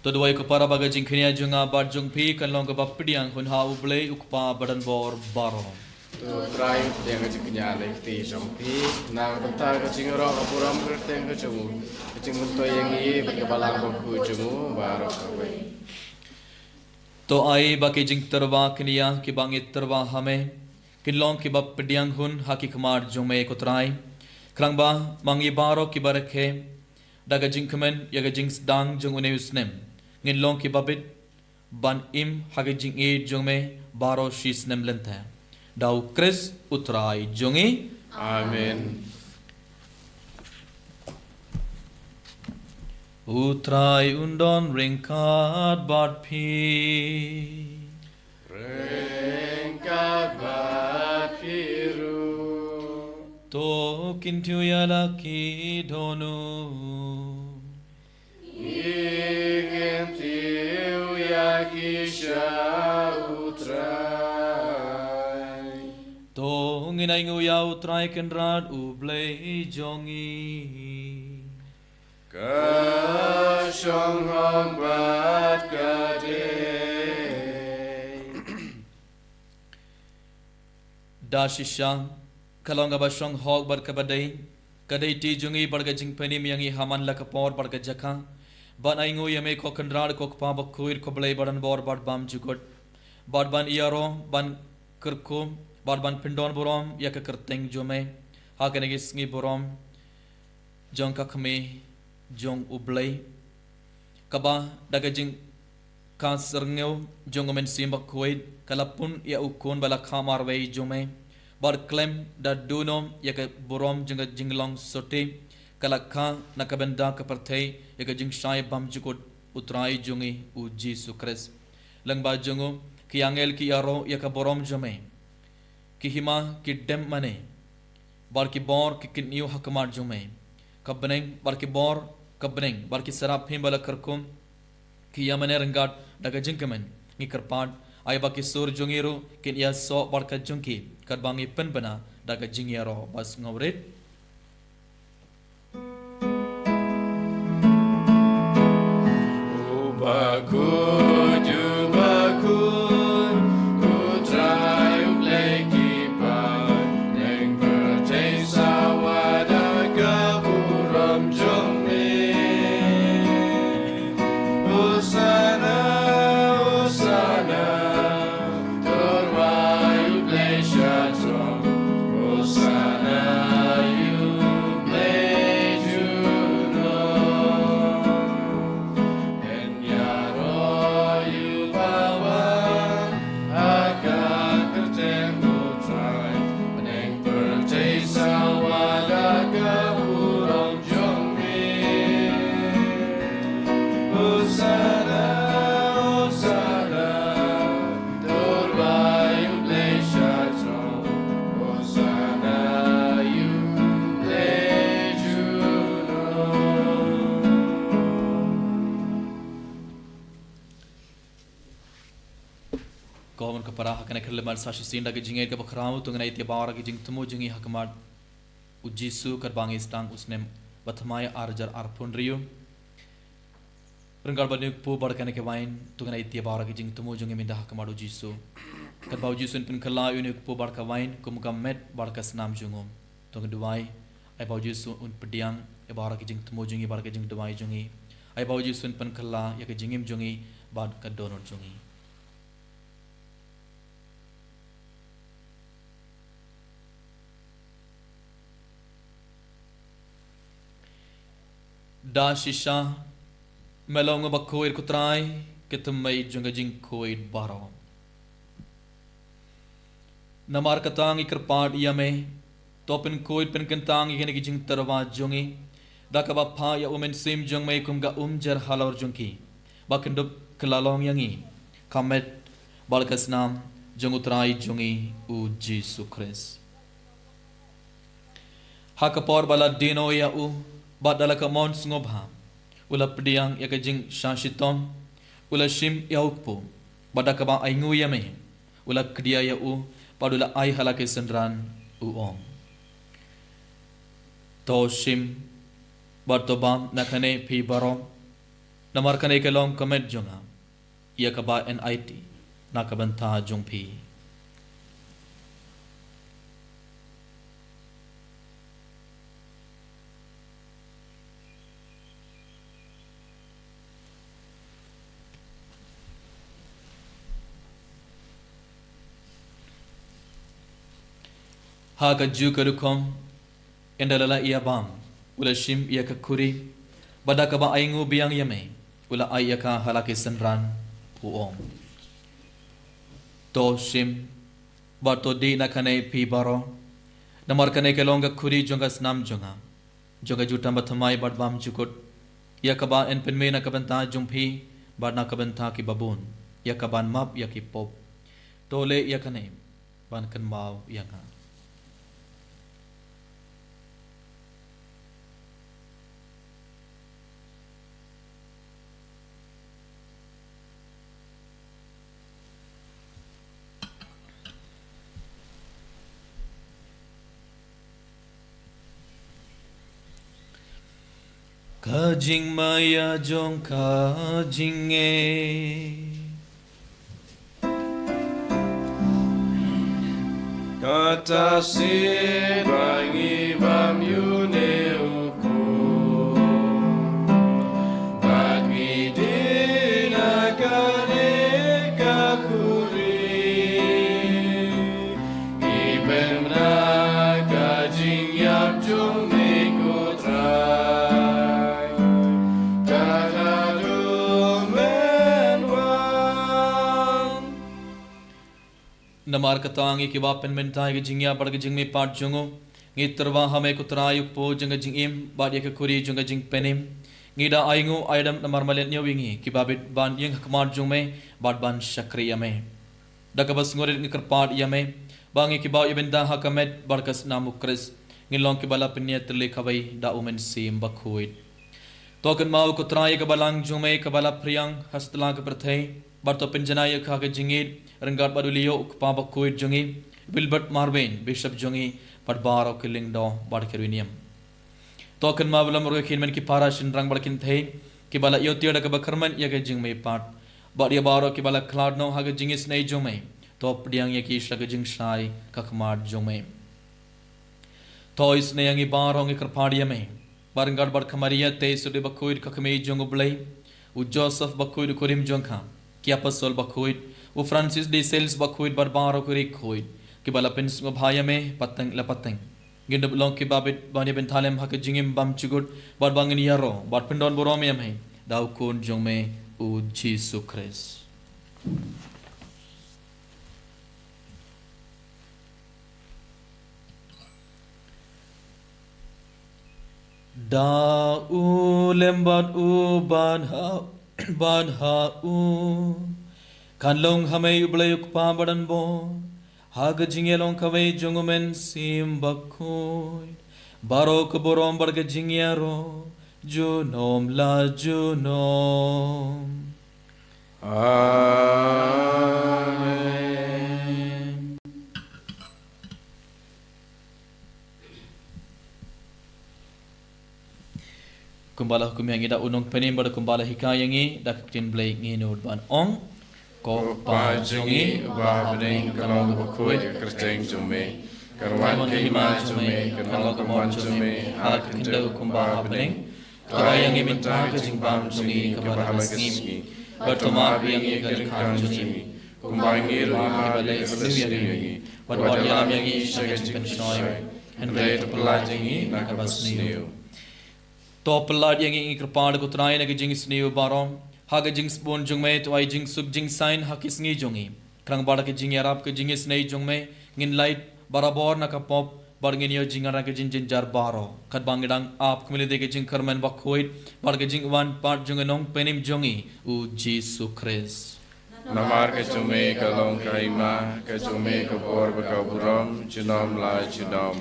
Toduai ko para baga jingkhinia junga bar jungpi kan long ka bapidiang hun ha uble ukpa badan bor baro Tu try dia ka jingnya lekti jompi nang benta ka jingro ka puram kerteng ka jumu jingun to yang i berkebalang ku jumu baro ka bai to ai baki jing terwa knia ki bangit terwa hame kin long ki bapidiang hun haki khamar jume ko trai krangba mangi baro ki barakhe daga jingkhmen yaga jing dang jung une usnem ngin long ki babit ban im hage jing e jung me baro shis nem lentha dau kres utrai jungi Amen. utrai undon ringkat bat phi Rengkat bapiru to kintu yala ki donu ingin tiu yakisha utrai to nginai ngu ya utrai kenrat ublei jongi Kasyong hambat kadeh Dashishang kalonga bashong hog bar kabadai kadai ti jungi barga jingpani miyangi haman lakapor barga jaka ban aingu yame ko kandrad ko pa bakuir ko blai badan bor bad bam jukot bad ban iaro ban kirku bad ban pindon borom yak kerteng jome hakane gisngi borom jong kakme jong ublai kaba daga jing kaserngew jong men simba kuid kalapun ya ukon bala khamar wei jome bar klem da dunom yak borom jing jinglong sote kalakha nakabenda kaparthei yak jing shai bam jukot utrai jungi u Jesus Christ langba jungu ki angel ki aro ya ka borom jome ki hima ki dem mane bar ki bor ki kinyu hakmar jome kabneng bar ki bor kabneng bar ki sarap him bala karkum ki yamane rangat daga jingkamen ngi karpad ay ba ki sur jungiro kin ya so bar ka jungki kadbangi pen bana daga jingyaro bas ngawrit Bakut, you bakut, ku try to play keeper, neng berjaya sawada kaburam jomne. Usana, usana, turwa you play shatron. Usana, you play juno. Government kapara hakane khleman sashi sinda ke jinge ke bakhramu tungai te bawara ke jing tumu jingi hakmat ujisu karbangi stang usnem bathmaya arjar arpunriu Renggal bani pu barkane ke wain tungai te bawara ke jing tumu jingi minda hakmat ujisu karbau ujisu pun khala unik pu barka wain kum gamet barka snam jungum tungai duai ai bau ujisu un pediang e bawara ke jing tumu jingi barka jing duai jungi ai bau ujisu pun khala ya ke jingim jungi bad ka donor jungi da shisha melong bakoir kutrai ketumai junga jing koid baro namar katang ikrpad yame topin koid pen kentang igene jing tarwa jungi dakaba pha ya umen sim jung mai kumga jar halor jungki bakendup kelalong yangi kamet balkasnam jungutrai jungi u Jesus Christ hakapor bala dino ya u badala ka mon ngobha ula pediang ya kajing shashitom ula shim ya ukpo badaka ba aingu yame ula kdia ya u padula ai halake sendran u om to shim bartobam nakane phi baro namar kane ke long comment jonga ya ka ba NIT nakabanta jong phi Haga jukarukom endalala ia bam ula shim ia ka kuri badaka ba aingu biang yame ula ayaka halake senran uom to shim bato di nakane pi baro namar kane ke longa kuri jonga snam jonga jutam bathamai badbam jukut ia ka ba en penme na kabanta jumpi badna kabanta ki babun ia ka ban map ia ki pop tole ia kane ban kan mau ia ka Kajing maya jong kajing Kata sid bangi bam yune uku Bagi dina kane kakuri Ibem na kajing yap jong namar katangi ki bapen mentai ki jingya bar ki jingme pat jungo ngi terwa hame kutrayuk po janga jingim bad ya kuri janga jing penim ngida aingu aidam namar malen nyawingi ki babit ban yeng hakmar jungme bad ban shakriya me dakabas ngorit ngikerpat yame bangi kibau ibenda hakamet barkas namu kris ngilong kibala peniat terle kabai da umen sim bakhuit token mau kutrai kabalang jume kabala priang hastlang keperthai barto penjanaya kha ke jingit renggat badulio ukpa bakhuit jungi Wilbert Marvin Bishop jungi padbaro killing do barkerwinium token mau belam rokin men ki para shinrang barkin thai kibala yotia da kabakarman ya ke jingme pat badia baro kibala cloud no ha ke jingis nei jume top diang ya ki shaka jing shai kakmar jume tois ne yangi baro ngi karpadia me barangad bar kamaria te sude bakuid kakme jong blai u Joseph bakuid korim jongkha ki apostol bakuid u Francis de Sales bakuid bar baro kuri koid ki bala pens ngo bhaya me patang la patang ginda long ki babit bani ben thalem hak jingim bam chugut bar bangin yaro bar pindon borom me daw kun jong me u Jesus Christ da u lembat u ban ha u kan long hamay ublay ukpa badan bo hag jingelong kaway jungumen sim bakoy barok borom barga jingyaro junom la junom Amen. kumbala hukumyangi da unong penim bar kumbala hikayangi da tin blay nginod ban ong ko Pa jungi ba bening kalong bakui kerteng jume karwan kima jume kalong kamon jume hak kinda kumba bening kayangi minta ke jingbam jungi kabahala kesngi bertoma biangi kerkan jungi kumba ngir ma balai sesuai wadwad yalam yangi shaga jingpenshoi hendai pelajingi nakabasniu top lad yang ing kerpad ko trai na jing sniu barom ha ga jing spon jung me to ai jing sub jing sign ha kis ngi jongi krang bada ke jing arab ke jing snei jung me ngin light barabor na ka pop bar ngin yo jing ara ke jing jin jar baro khat bangidang ap kmile de ke jing kharman bakhoit bar ke jing wan part jung nong penim jongi u Jesus Christ Namar ke jume kalong kaima ke jume ke bor bakaburam junom la junom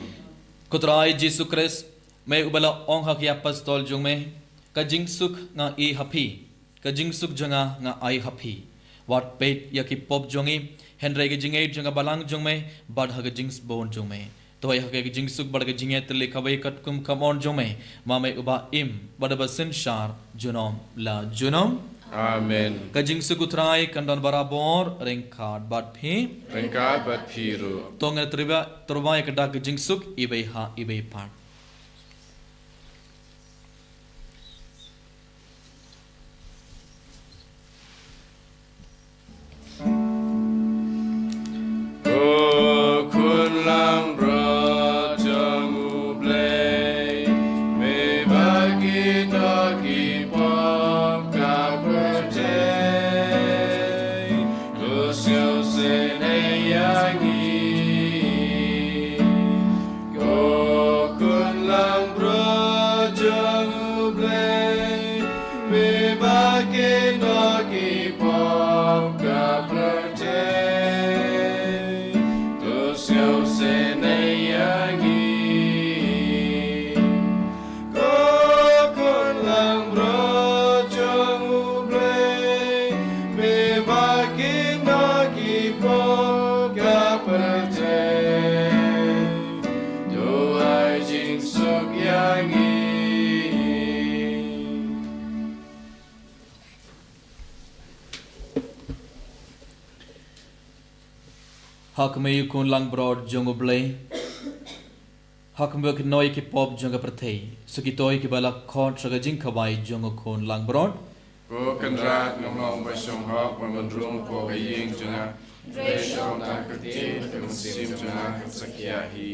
ko trai Jesus Christ me ubala ong ha ki apostol jung me ka jing suk nga i happy ka jing suk janga nga ai happy wat pet ya ki pop jongi henry ke jing janga balang jung me bad ha ke jing bon jung me to ai ha ke jing suk bad ke jing et le khabai kat kum kamon jung me ma me uba im bad basin shar junom la junom Amen. ka jing suk utrai kandon barabor ring card bad phi Rengkat bat piru to nga triba ka da ke jing suk ibe ha ibe part O kun lang bro jamu blay me bagi dogi pom ka percay kusyo seneyangi O kun lang bro jamu blay me bagi dogi pom ka percay Tusyo seneyangi Kokon lang brojong ublay Me makin nagi poga percay Doai jing suk yangi hak me kun lang broad jongo blay hak me ke noi ki pop jonga prathei sukitoi ki bala khot saga jing khabai jongo kun lang broad Ko kan rat ngomong basong hak mamandrung po kaying junga Reshong tak kerti kemsim junga sakyahi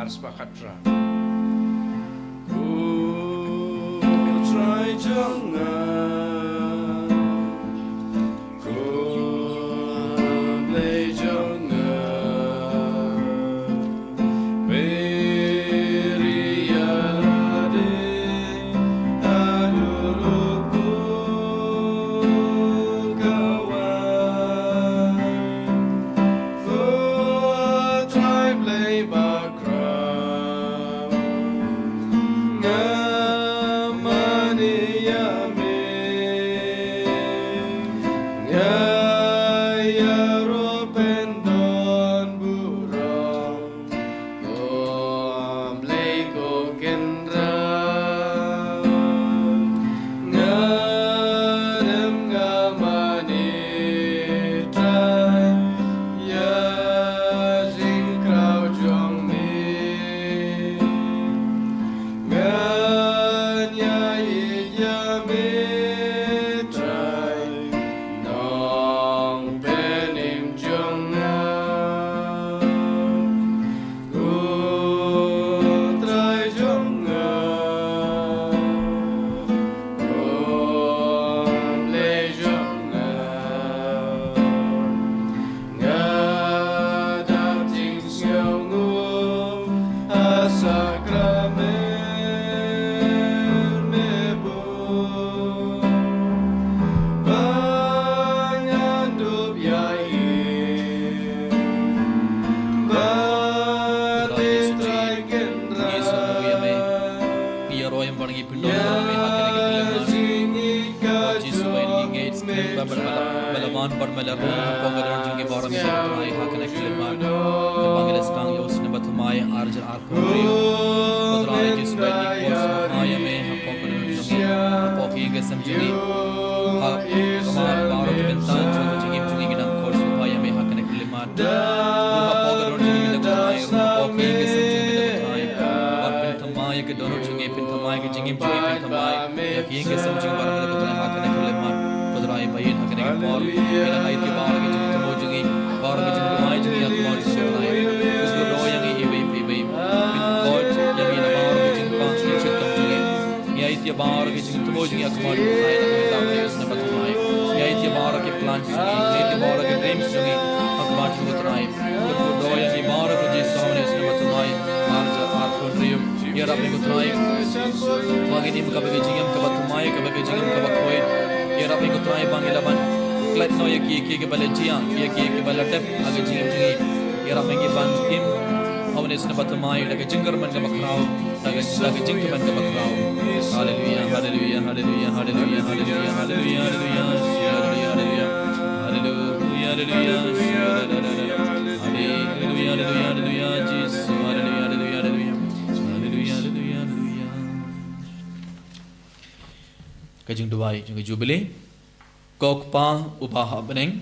ars bakatra try jangan play jangan beriade aduluku kawan try play background ngamani yame ngaya ropendon burong play ko kendra ngadem ngamani try ya sing crowd jong me nganya ya me try nong benim jong go try jong play jong ngadap ting siêu ngu asakramen mebu banyan dup yai batin try kendra Ia roy yang barang ipin dong me hakene ke kelema jisu bain gi gates balaman barmelar pongaran jinge baram me mai hakene ke kelema kembangile skang yos ne bathmai arjar arpuriyo podrai jisu bain gi kos aya me pongaran jinge poki ge samjini ha kamal baro ke bentan jinge gidang kos aya me hakene ke kelema ruha pongaran jinge me dai ruha poki ge samjini me dai arpin thamai ke dono jinge pin thamai ke jinge pin thamai ya kienge samjini baram me kodrai hakene ke kelema podrai bain hakene ke por ila ai ti bar ke jinge mo jinge bar ke jinge mai jinge ya kumar kodrai उसको दो यंगी इवे इवे pin code यंगी ना बाहर के जिन पांच के चित्तम जुगे या इत्य बाहर के जिन तुमो जुगे अकमार खाए ना कविता में उसने बताए या इत्य बाहर के प्लान जुगे या इत्य बाहर के ड्रीम्स जुगे अकमार जुगे बताए उसको दो यंगी बाहर के जिस सामने उसने बताए आर्ज आर्ट कोड्रियम ये रब ने बताए बाकी नीम कब के जिंगम कब तुमाए कब के जिंगम कब कोई ये रब ने बताए बांगे लबन क्लट नो ये की बले जिया ये की बले टेप आगे जिंगम जुगे ya rapengi bantim awne sna batmai daga jingar man ga bakrao daga jingke man ga bakrao haleluya haleluya haleluya haleluya haleluya haleluya haleluya haleluya haleluya haleluya haleluya haleluya Jesus haleluya haleluya haleluya haleluya haleluya haleluya kajing duai jung jubilee kokpa ubaha beneng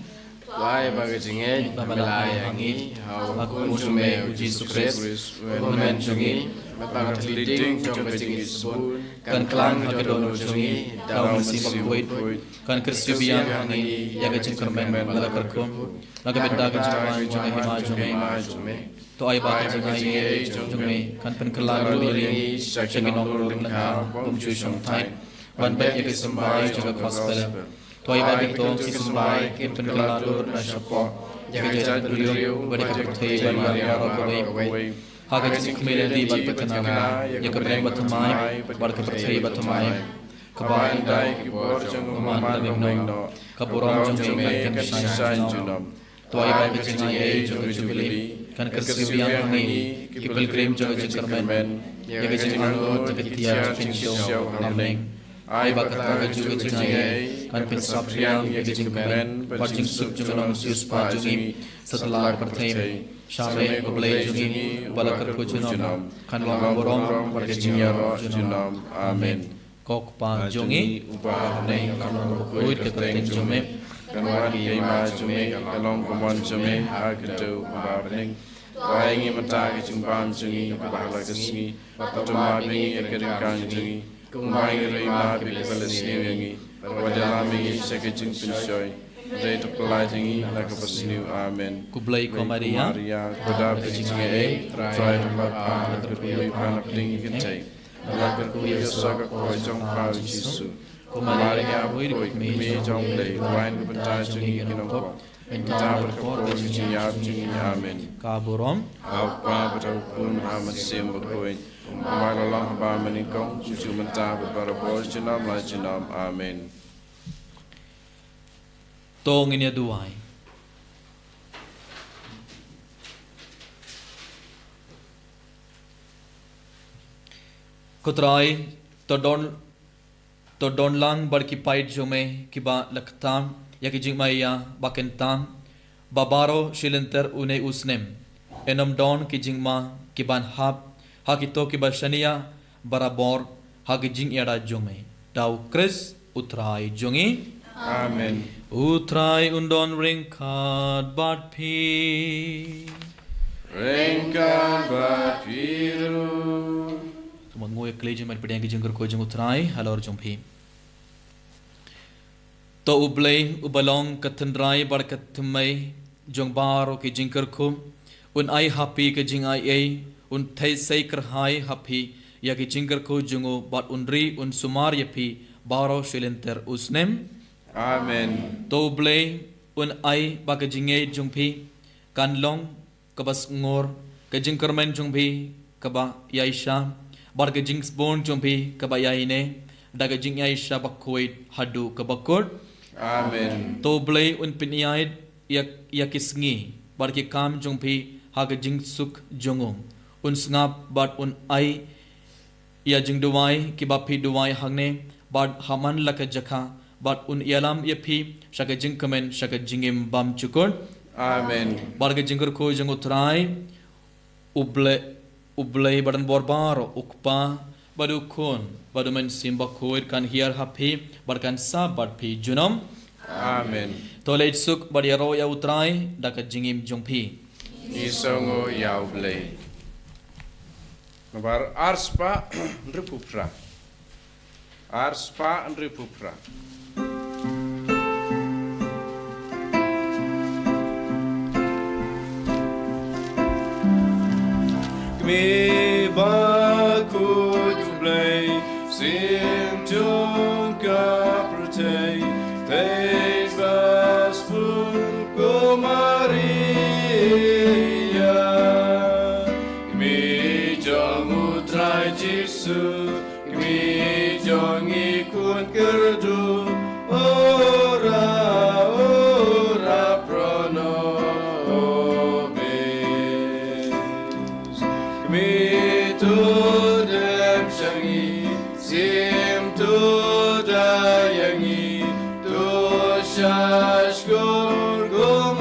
Lai bagi jinge bamalai yangi aku musume Jesus Christ women jungi bapak leading jong bajing isbun kan klang hakadon jungi dalam sisi wait kan kristibian hangi yaga jingkermen laga kerkum laga benda ke jingwan jungi hima jungi to ai ba jingai jungi kan pen kelang li shakin ongul lengka pumcu shong thai wan baik yaga sembai jaga gospel Toy babi to kisumbai kin penkelado na shapo jaga jat beliau beri kapertai bari yaro kawai haga jik melodi bat petanama ya kebreng batumai bar kapertai batumai kabai dai kibor jang man no kaborong jang kan shine junom toy babi jingai jang jubilee kan kersibian hangi kipel krem jang jingkermen ya jingalo jaga pinsyo hamneng ai bakata ga juga jingai kan pensap yang ya jingkeren pacing sup junong sius pajungi setelah pertai shame goblei jungi balakar ko junam kan borong pada jingyaro junam amen kok pa jungi upa nei kan koit ke teng jume kan wadi ma jume kalong komon jume agdo babening waingi mata ke jumbam jungi bahala kesni patuma bingi ekerikan jungi kumai rima bila selengi wajah lami sekejing pensoi Day to apply thingy like a new amen. Kublai ko Maria, Pada Bridging try to look at the way pan of thing you can take. Like a queer saga or John Power Jesus. Maria, we me John Play, wine with ties to you in a walk. And Tablet of amen. Kaburom, Our Barbara Kun Hamasim Boy. While along about many comes, you human tablet, but a boy, Janam, like Janam, amen. tong inya duai. Kutrai to don lang bar ki pait jome ki ba laktam ya ki jingmaya bakentam babaro shilenter une usnem enam don ki jingma ki ban hap ha ki to ki ba shania barabor ha ki jing yada jome dau kris utrai jongi Amen. utrai undon ringkat bat pi Ringkat bat piru. Mengoi kelejum at pedang jengker ko jeng utrai halor jompi to ublei ubalong katendrai bar katmai jong baro ke jengker ko un ai happy ke jing ai un thai sai kar hai happy ya ke jengker ko jungo bat unri un sumar yapi baro shilenter usnem Amen. to ublei un ai ba ke jinge jompi kanlong kabas ngor ke jengker men jompi kaba yaisha barga jings born jompi kabayaine daga jing yaisha bakoit hadu kabakot Amen. to blay un piniait yakisngi barki kam jompi haga jing suk jongong un snap bat un ai ya jing duwai ki bapi duwai hangne bat haman laka jakha bat un yalam yapi shaka jing kamen shaka jingim bam chukot Amen. barga jingkur ko jong utrai ublay badan borbaro ukpa badu kun badu men simba koir kan hiar happy barkan sabat pi junom Amen. tolej suk badiaro ya utrai daka jingim jongpi Isongo yauble. Nabar arspa nripupra. Arspa nripupra. Me bakut blay sim jung kaprate face baspun go Maria me jong utrai Jesu me jong ikut kerdu ora prono me to dem shangi sim to dayangi to shash go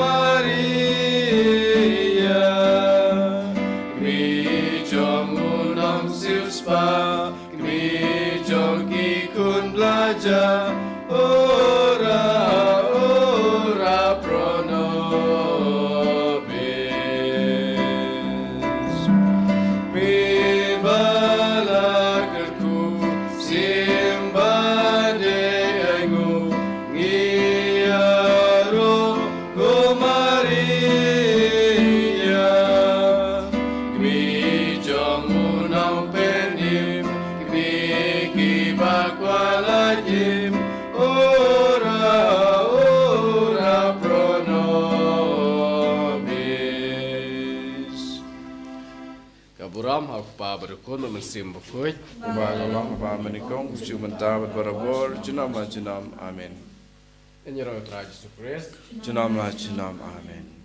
Maria me jong unam spa me jong ikun belajar ora prono Kaburam apa berkon memesim bukoi. Ubagallah ba manikong cuman tabat barabor junam la junam amen. Ini roh Tuhan Yesus Kristus. Junam la junam amen.